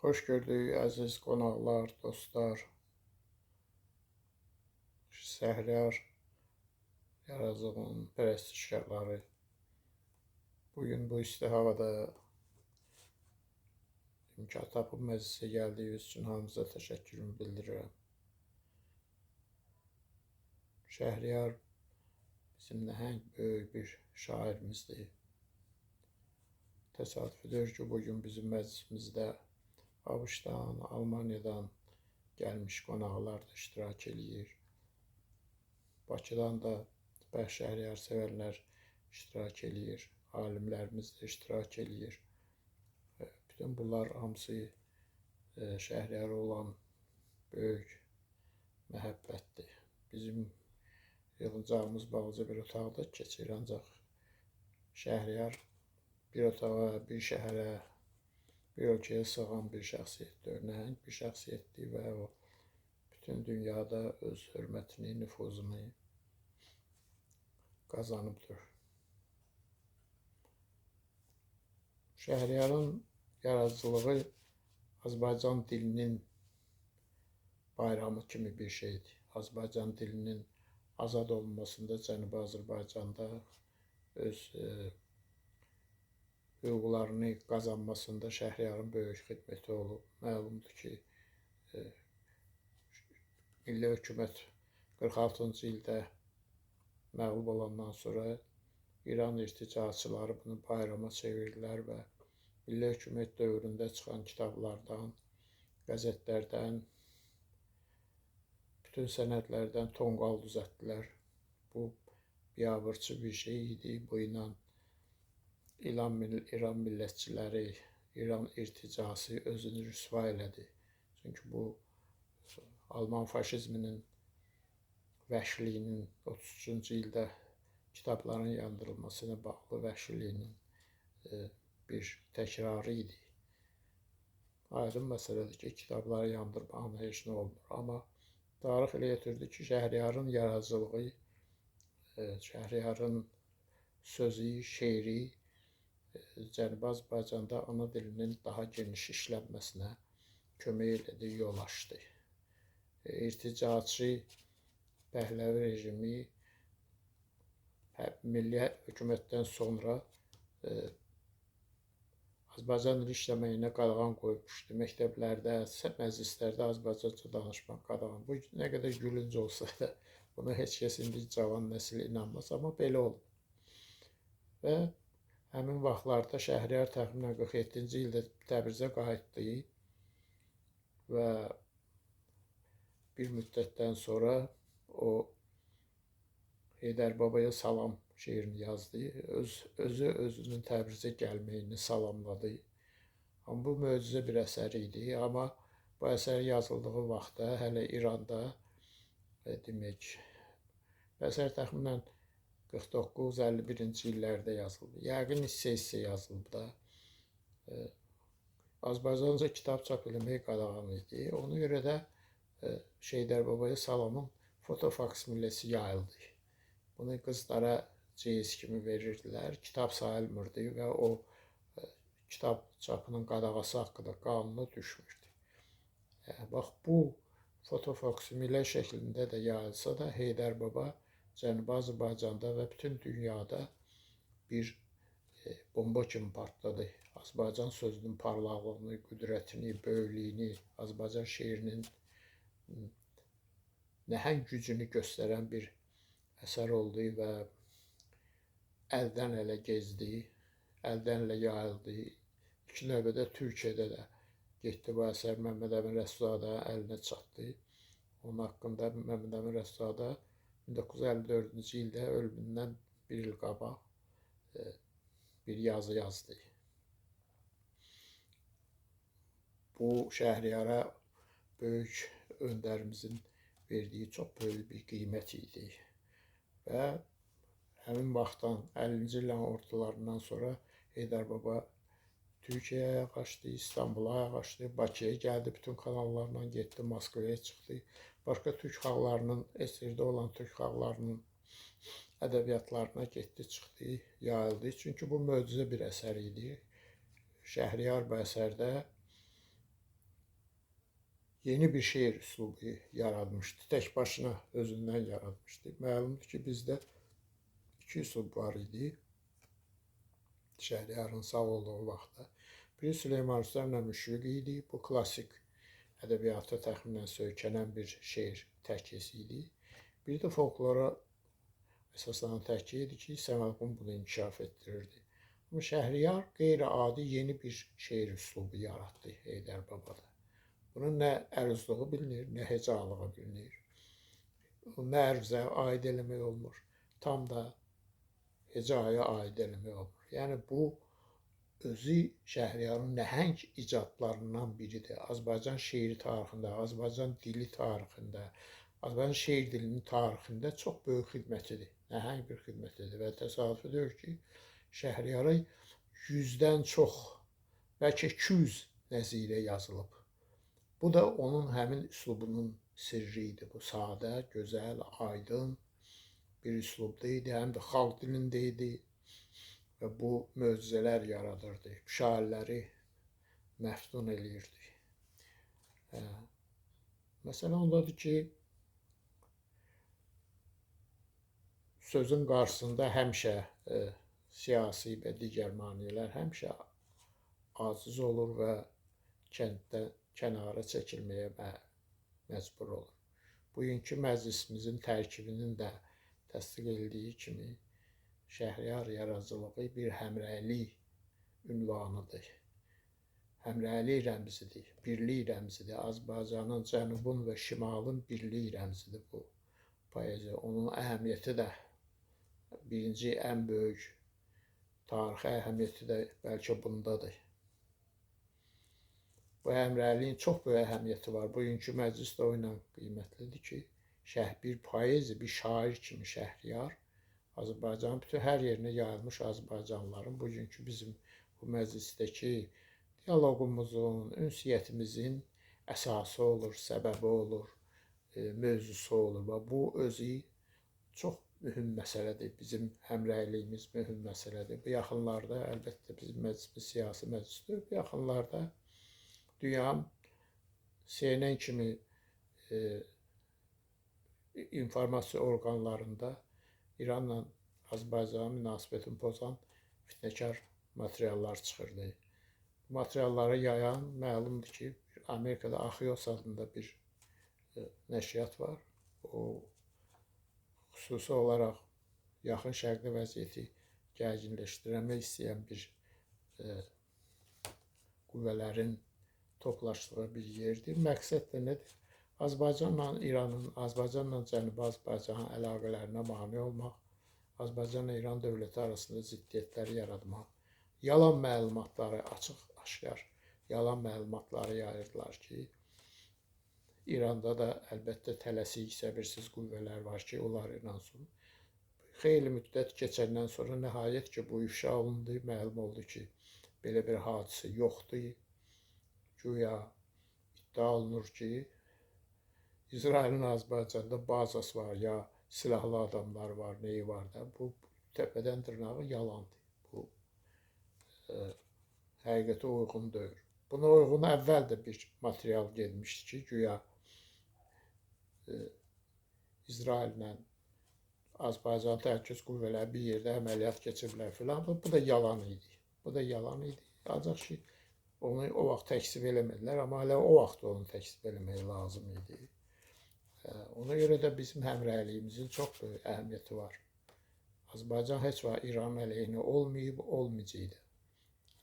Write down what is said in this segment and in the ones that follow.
Xoş gördük əziz qonaqlar, dostlar, Səhriyar Yarazığın pərəstişkarları. Bugün bu isti havada imkan tapıb məclisə gəldiyiniz üçün hamınıza təşəkkürümü bildirirəm. Şəhriyar bizim nəhəng böyük bir şairimizdir. Təsadüfüdür ki, bugün bizim məclisimizdə ABŞ-dan, Almaniyadan gəlmiş qonaqlar da iştirak edir. Bakıdan da Şəhriyar sevərlər iştirak edir. Alimlərimiz də iştirak edir. Bütün bunlar hamısı Şəhriyara olan böyük məhəbbətdir. Bizim yığıncağımız balaca bir otaqda keçir, ancaq Şəhriyar bir otağa, bir şəhərə, bir ölkəyə sığan bir şəxsiyyətdir, nəhəng bir şəxsiyyətdir və o bütün dünyada öz hörmətini, nüfuzunu qazanıbdır. Şəhriyarın yaradıcılığı Azərbaycan dilinin bayramı kimi bir şeydir. Azərbaycan dilinin azad olunmasında Cənubi Azərbaycanda öz hüquqlarını qazanmasında Şəhriyarın böyük xidməti olub. Məlumdur ki, Milli Hökumət 46-cı ildə məğlub olandan sonra İran irticaçıları bunu bayrama çevirdilər və Milli Hökumət dövründə çıxan kitablardan, qəzetlərdən, bütün sənədlərdən tonqal düzəltdilər. Bu biabırçı bir şey idi. Bu ilə İran millətçiləri, İran irticası özünü rüsva elədi. Çünki bu Alman faşizminin vəhşiliyinin 33-cü ildə kitabların yandırılmasına bağlı vəhşiliyinin bir təkrarı idi. Aydın məsələdir ki, kitabları yandırmağın heç nə olmur. Amma tarix elə götürdü ki, Şəhriyarın yaradıcılığı, Şəhriyarın sözü, şeiri Cənubi Azərbaycanda ana dilinin daha geniş işlənməsinə kömək elədi, yol açdı. İrticaçı Pəhləvi rejimi Milli Hökumətdən sonra Azərbaycan dili işləməyinə qadağan qoymuşdu. Məktəblərdə, məclislərdə Azərbaycanca danışmaq qadağan. Bu nə qədər gülünc olsa da, buna heç kəs indi cavan nəsil inanmaz, amma belə oldu. Və həmin vaxtlarda Şəhriyar təxminən 47-ci ildə Təbrizə qayıtdı və bir müddətdən sonra o Heydər Babaya salam şeirini yazdı. Özünün Təbrizə gəlməyini salamladı. Amma bu möcüzə bir əsər idi. Amma bu əsər yazıldığı vaxtda hələ İranda demək, əsər təxminən 49-51-ci illərdə yazıldı. Yəqin hissə yazılıb da. Azərbaycanca kitab çap eləmək qadağan idi. Ona görə də Heydər Babaya salamın fotofaksimilesi yayıldı. Bunu qızlara ceyiz kimi verirdilər. Kitab sayılmırdı və o kitab çapının qadağası haqqında qanuna düşmürdü. Bax, bu fotofaksimilə şəklində də yayılsa da Heydər Baba Cənubi Azərbaycanda və bütün dünyada bir bomba kimi partladı. Azərbaycan sözünün parlaqlığını, qüdrətini, böyüklüyünü, Azərbaycan şeirinin nəhəng gücünü göstərən bir əsər oldu və əldən ələ gezdi, əldən ələ yayıldı. İlk növbədə Türkiyədə də getdi bu əsər Məmməd Əmin Rəsulzadə əlinə çatdı. Onun haqqında Məmməd Əmin Rəsulzadə 1954-cü ildə ölümündən bir il qabaq bir yazı yazdı. Bu Şəhriyara böyük öndərimizin verdiyi çox böyük bir qiymət idi. Və həmin vaxtdan 50-ci ilin ortalarından sonra Heydər Baba Türkiyəyə qaçdı, İstanbula qaçdı, Bakıya gəldi, bütün kanallarla getdi, Moskvaya çıxdı. Başqa türk xalqlarının, əsirdə olan türk xalqlarının ədəbiyyatlarına getdi, çıxdı, yayıldı. Çünki bu möcüzə bir əsər idi. Şəhriyar bu əsərdə yeni bir şeir üslubu yaratmışdı. Tek başına özünden yaratmışdı. Məlumdur ki, bizdə iki üslub var idi. Şəhriyarın sağ olduğu vaxtda. Biri Süleyman Rüstəmlə Müşfiq idi. Bu klassik ədəbiyyata təxminən söykənən bir şeir təhkisi idi. Bir də folklora əsaslanan təhkik idi ki, Səməd bunu inkişaf etdirirdi. Ama Şəhriyar qeyri-adi yeni bir şeir üslubu yarattı Heydər Babada. Bunun nə əruzluğu bilinir, nə hecalığı bilinir. Nə ərzə aid eləmək olmur, tam da hecaya aid eləmək olmur. Yəni bu özü Şəhriyarın nəhəng icadlarından biridir. Azərbaycan şeiri tarixində, Azərbaycan dili tarixində, Azərbaycan şeir dilinin tarixində çox böyük xidmətidir. Nəhəng bir xidmətidir və təsadüfüdür ki, Şəhriyara 100-dən çox, bəlkə 200 nəzirə yazılıb. Bu da onun həmin üslubunun sirri idi. Bu sadə, gözəl, aydın bir üslubda idi. Həm də xalq dilində idi və bu möcüzələr yaradırdı. Şairləri məftun eləyirdi. Məsələ ondadır ki, sözün qarşısında həmişə siyasi və digər maneələr həmişə aciz olur və kənddən kənara çəkilməyə məcbur olur. Bugünkü məclisimizin tərkibinin də təsdiq edildiyi kimi Şəhriyar yaradıcılığı bir həmrəylik ünvanıdır. Həmrəylik rəmzidir, birlik rəmzidir. Azərbaycanın, cənubun və şimalın birlik rəmzidir bu poeziya. Onun əhəmiyyəti də birinci ən böyük tarixi əhəmiyyəti də bəlkə bundadır. Bu həmrəyliyin çox böyük əhəmiyyəti var. Bugünkü məclis də o ilə qiymətlidir ki, bir poezi, bir şair kimi Şəhriyar Azərbaycanın bütün hər yerinə yayılmış Azərbaycanlıların bugünkü bizim bu məclisdəki dialoqumuzun, ünsiyyətimizin əsası olur, səbəbi olur, mövzusu olur. Və bu özü çox mühüm məsələdir. Bizim həmrəyliyimiz mühüm məsələdir. Bu yaxınlarda əlbəttə bizim məclisimiz siyasi məclisdir. Bu yaxınlarda dünyanın CNN kimi informasiya orqanlarında İranla Azərbaycanın münasibətini pozan fitnəkar materiallar çıxırdı. Bu materialları yayan məlumdur ki, Amerikada Axios adında bir nəşriyyat var. O xüsusi olaraq yaxın şərqdə vəziyyəti gərginləşdirmək istəyən bir qüvvələrin toplaşdığı bir yerdir. Məqsəd də nədir? Azərbaycanla İranın, Azərbaycanla Cənubi Azərbaycanın əlaqələrinə mane olmaq, Azərbaycanla İran dövləti arasında ziddiyyətləri yaratmaq, yalan məlumatları, açıq-aşkar yalan məlumatları yayırdılar ki, İranda da əlbəttə tələsik, səbirsiz qüvvələr var ki, onlar inansın. Xeyli müddət keçəndən sonra nəhayət ki, bu ifşa olundu, məlum oldu ki, belə bir hadisə yoxdur. Güya iddia olunur ki, İsrailin Azərbaycanda bazası var, ya silahlı adamlar var, neyi var da. Bu təpədən dırnağa yalandır. Bu həqiqətə uyğun deyil. Buna uyğun əvvəl də bir material gelmişdi ki, güya İsraillə Azərbaycan təhlükəsizlik qüvvələri bir yerdə əməliyyat keçiriblər filan. Bu da yalan idi. Bu da yalan idi. Ancaq ki, onu o vaxt təksib eləmədilər, amma hələ o vaxt onu təksib eləmək lazım idi. Ona görə də bizim həmrəyliyimizin çox böyük əhəmiyyəti var. Azərbaycan heç vaxt İran əleyhinə olmayıb, olmayacaqdı.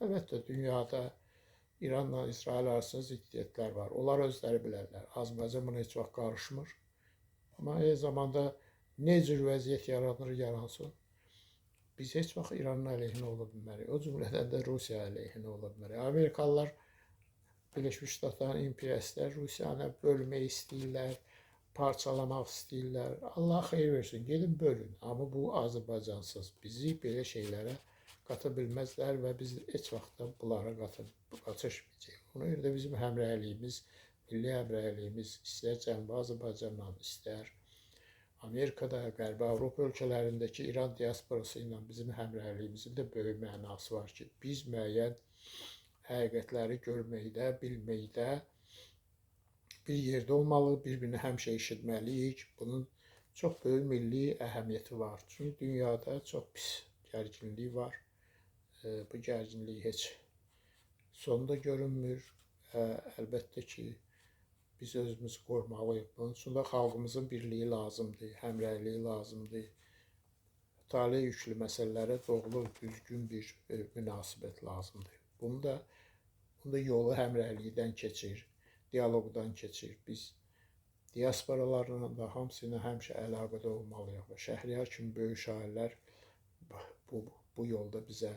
Əlbəttə, dünyada İranla İsrail arasında ziddiyyətlər var. Onlar özləri bilərlər. Azərbaycan buna heç vaxt qarışmır. Amma eyni zamanda nə cür vəziyyət yaranır, yaransın. Biz heç vaxt İranın əleyhinə ola bilmərik. O cümlədən də Rusiya əleyhinə ola bilmərik. Amerikalılar, Birləşmiş Ştatların imperialistlər Rusiyanı bölmək istəyirlər, parçalamaq istəyirlər. Allah xeyir versin, gedin bölün. Amma bu Azərbaycansız. Bizi belə şeylərə qata bilməzlər və biz heç vaxt da bunlara qaçışmayacaq. Ona görə də bizim həmrəyliyimiz, milli həmrəyliyimiz istər Cənubi Azərbaycanla, istər Amerikada, Qərbi Avropa ölkələrindəki İran diasporası ilə bizim həmrəyliyimizin də böyük mənası var ki, biz müəyyən həqiqətləri görməkdə, bilməkdə bir yerdə olmalı, bir-birini həmişə eşitməliyik. Bunun çox böyük milli əhəmiyyəti var. Çünki dünyada çox pis gərginlik var. Bu gərginlik heç sonu da görünmür. Əlbəttə ki, biz özümüzü qorumalıyıq. Bunun üçün də xalqımızın birliyi lazımdır, həmrəyliyi lazımdır. Talih yüklü məsələlərə doğru, düzgün bir münasibət lazımdır. Bunda yolu həmrəylikdən keçir, dialoqdan keçir. Biz diasporalarla da hamısı ilə həmişə əlaqədə olmalıyıq və Şəhriyar kimi böyük şairlər bu yolda bizə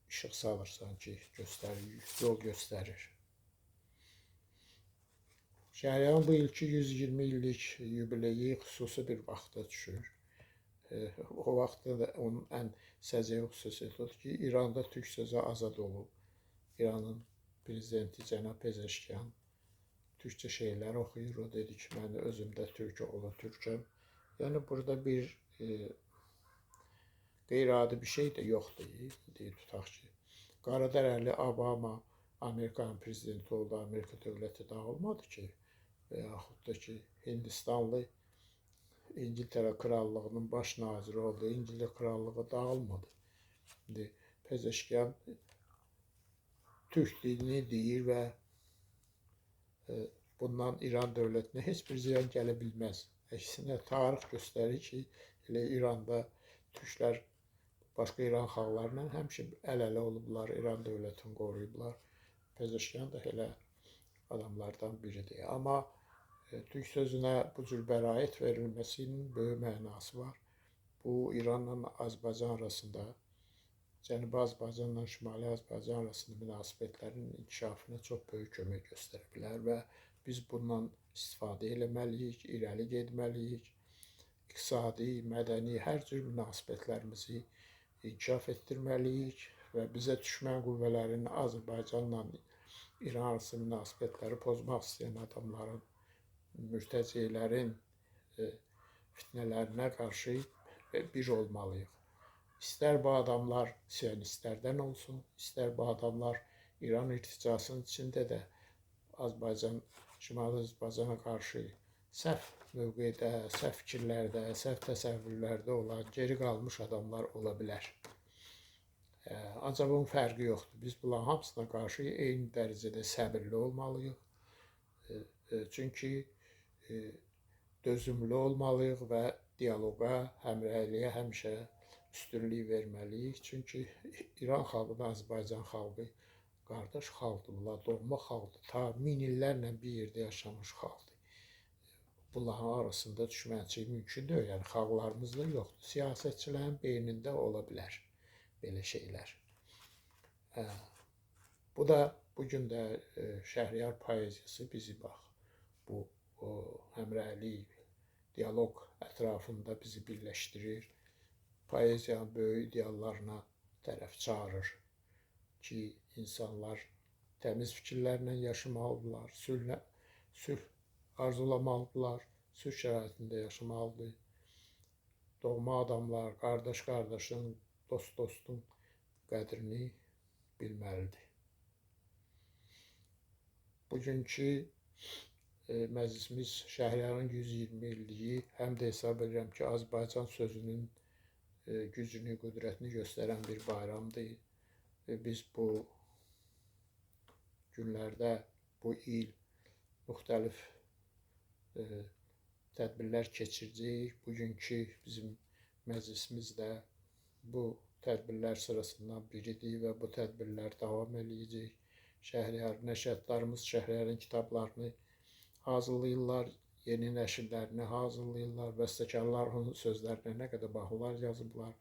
işıq salır sanki, yol göstərir. Şəhriyarın bu ilki 120 illik yubileyi xüsusi bir vaxta düşür. O vaxtda da onun ən səciyyəvi xüsusiyyəti odur ki, İranda türk sözü azad olub. İranın prezidenti Cənab Pezeşkiyan türkçə şeylər oxuyur. O dedi ki, mən özüm də türk oğlu türkəm. Yəni burada bir qeyri-adi bir şey də yoxdur. Deyir, tutaq ki, Qaradərəli Obama Amerikanın prezidenti oldu, Amerika dövləti dağılmadı ki, və yaxud da ki, Hindistanlı İngiltərə Krallığının baş naziri oldu, İngiltərə Krallığı dağılmadı. Pezeşkiyan türk dilini deyir və bundan İran dövlətinə heç bir ziyan gələ bilməz. Əksinə, tarix göstərir ki, elə İranda türklər başqa İran xalqlarla həmişə əl-ələ olublar, İran dövlətini qoruyublar. Pezeşkiyan da elə adamlardan biridir. Amma türk sözünə bu cür bəraət verilməsinin böyük mənası var. Bu, İranla Azərbaycan arasında, Cənubi Azərbaycanla Şimali Azərbaycan arasında münasibətlərin inkişafına çox böyük kömək göstərə bilər və biz bundan istifadə eləməliyik, irəli getməliyik. İqtisadi, mədəni, hər cür münasibətlərimizi inkişaf etdirməliyik və bizə düşmən qüvvələrin Azərbaycanla İran arası münasibətləri pozmaq istəyən adamların, mürtəceylərin fitnələrinə qarşı bir olmalıyıq. İstər bu adamlar siyonistlərdən olsun, istər bu adamlar İran irticasının içində də Azərbaycan, Şimali Azərbaycana qarşı səhv mövqedə, səhv fikirlərdə, səhv təsəvvürlərdə olan geri qalmış adamlar ola bilər. Ancaq bunun fərqi yoxdur. Biz bunların hamısına qarşı eyni dərəcədə səbirli olmalıyıq. Çünki dözümlü olmalıyıq və dialoqa, həmrəyliyə həmişə üstünlük verməliyik. Çünki İran xalqı da Azərbaycan xalqı qardaş xalqdırlar, doğma xalqdır. Ta min illərlə bir yerdə yaşamış xalqdır. Bunların arasında düşmənçilik mümkün deyil. Yəni xalqlarımızda yoxdur. Siyasətçilərin beynində ola bilər belə şeylər. Bu da bugün də Şəhriyar poeziyası bizi bax, bu həmrəylik, dialoq ətrafında bizi birləşdirir. Poeziyanın böyük ideallarına tərəf çağırır ki, insanlar təmiz fikirlərlə yaşamalıdırlar, sülh arzulamalıdırlar, sülh şəraitində yaşamalıdır. Doğma adamlar, qardaş qardaşın, dost dostun qədrini bilməlidir. Bugünkü məclisimiz Şəhriyarın 120 illiyi həm də hesab edirəm ki, Azərbaycan sözünün gücünü, qüdrətini göstərən bir bayramdır. Biz bu günlərdə, bu il müxtəlif tədbirlər keçirəcəyik. Bugünkü bizim məclisimiz də bu tədbirlər sırasından biridir və bu tədbirlər davam edəcək. Şəhriyar nəşriyyatlarımız Şəhriyarın kitablarını hazırlayırlar, yeni nəşrlərini hazırlayırlar, bəstəkarlar onun sözlərinə nə qədər mahnılar yazıblar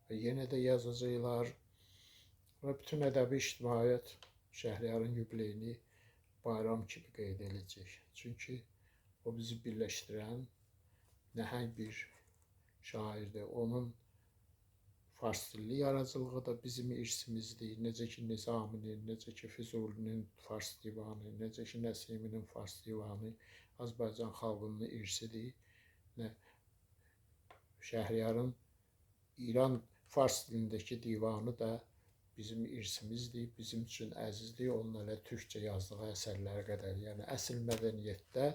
və yenə də yazacaqlar. Və bütün ədəbi ictimaiyyət Şəhriyarın yubileyini bayram kimi qeyd edəcək. Çünki o bizi birləşdirən nəhəng bir şairdir. Onun fars dilli yaradıcılığı da bizim irsimizdir. Necə ki Nizaminin, necə ki Füzulinin fars divanı, necə ki Nəsiminin fars divanı Azərbaycan xalqının irsidir. Şəhriyarın İran fars dilindəki divanı da bizim irsimizdir, bizim üçün əzizdir. Onun elə türkcə yazdığı əsərlərə qədər. Yəni əsl mədəniyyətdə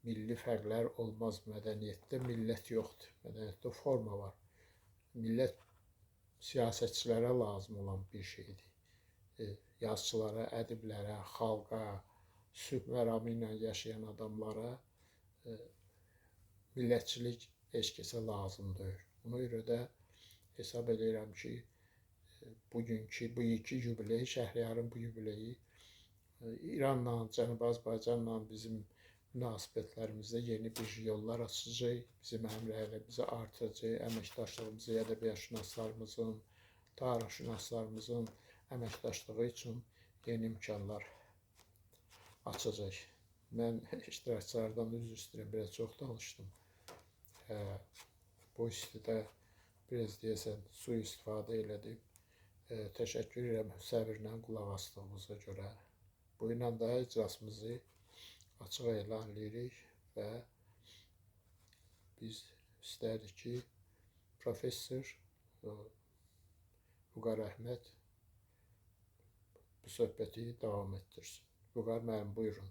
milli fərqlər olmaz mədəniyyətdə, millət yoxdur. Mədəniyyətdə forma var. Millət siyasətçilərə lazım olan bir şeydir. Yazıçılara, ədiblərə, xalqa, sülh məramı ilə yaşayan adamlara millətçilik heç kəsə lazım deyil. Ona görə də hesab edirəm ki, bu ilki yubiley, Şəhriyarın bu yubileyi İranla, Cənubi Azərbaycanla bizim münasibətlərimizdə yeni bir yollar açacaq, bizim həmrəyliğimizi artıracaq, əməkdaşlığımızı, ədəbiyyatşünaslarımızın, tarixşünaslarımızın əməkdaşlığı üçün yeni imkanlar açacaq. Mən iştirakçılardan üzr istəyirəm, biraz çox danışdım. Bu istidə biraz deyəsən sui-istifadə elədim. Təşəkkür edirəm səbirlə qulaq asdığınıza görə. Bu ilə də iclasımızı açıq elan edirik və biz istərdik ki, Professor Vüqar Əhməd bu söhbəti davam etdirsin. Vüqar müəllim, buyurun.